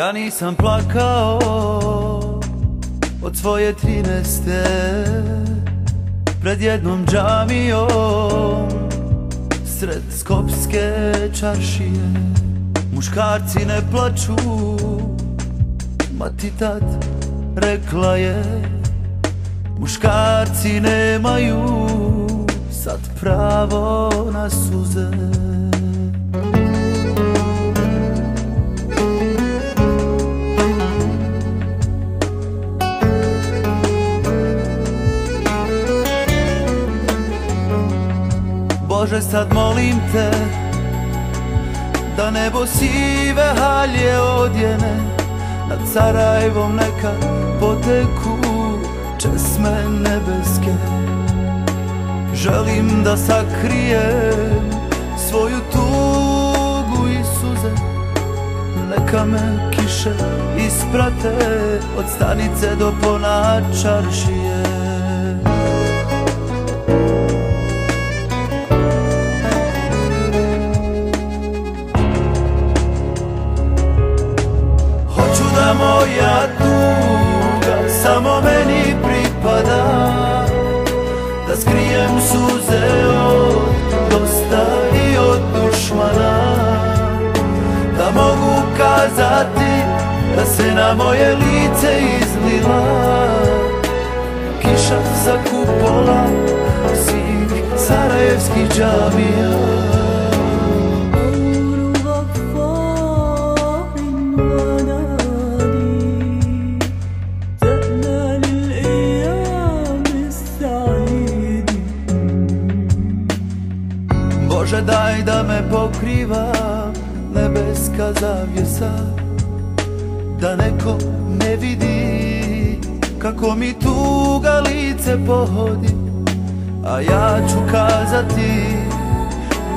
Ja nisam plakao od svoje 13. pred jednom džamijom sred Skopske čaršije. Muškarci ne plaču, mati tad rekla je. Muškarci nemaju sad pravo na suze. Bože, sad molim te da nebo sive halje odjene, nad Sarajevom neka poteku česme nebeske. Želim da sakrijem svoju tugu i suze, neka me kiše isprate od stanice do Ponačaršije. Da moja tuga samo meni pripada, da skrijem suze od dosta i od dušmana, da mogu kazati da se na moje lice izlila kiša sa kupola svih sarajevskih džamija. Bože, daj da me pokriva nebeska zavjesa, da neko ne vidi kako mi tuga lice pohodi, a ja ću kazati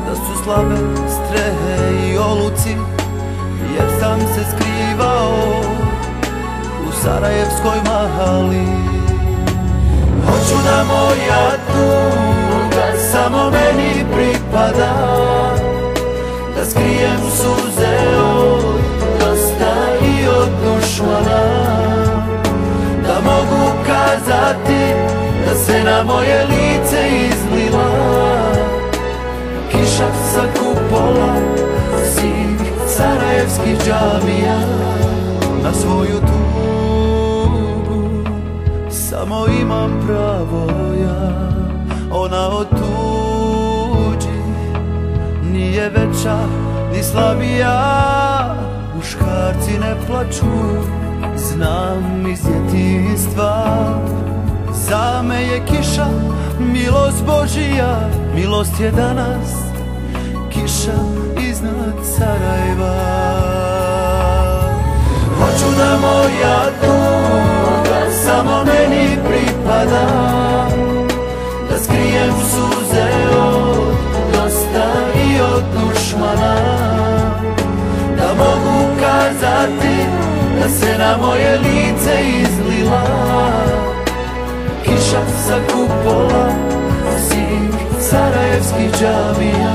da su slabe strehe i oluci, jer sam se skrivao u sarajevskoj mahali. Hoću da moja tuga samo meni pripada, da skrijem suze od dosta i od dušmana, da mogu kazati da se na moje lice izlila kiša sa kupola svih sarajevskih džamija. Na svoju tugu samo imam pravo ja, ona od tuđi nije veća ni slabija. Muškarci ne plaču, znam iz djetinjstva, za me je kiša milost Božija, milost je danas kiša iznad Sarajeva. Hoću da moja tuga samo meni pripada, da skrijem suze od dosta i od dušmana, da mogu kazati da se na moje lice izlila kiša sa kupola svih sarajevskih džamija.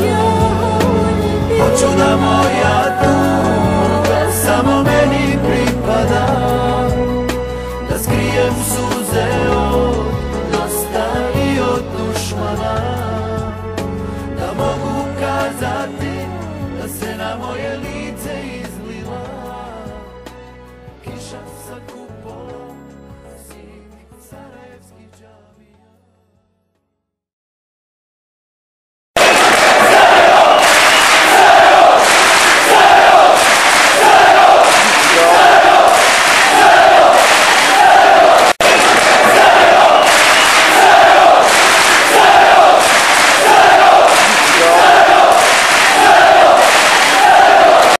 Hoću da moja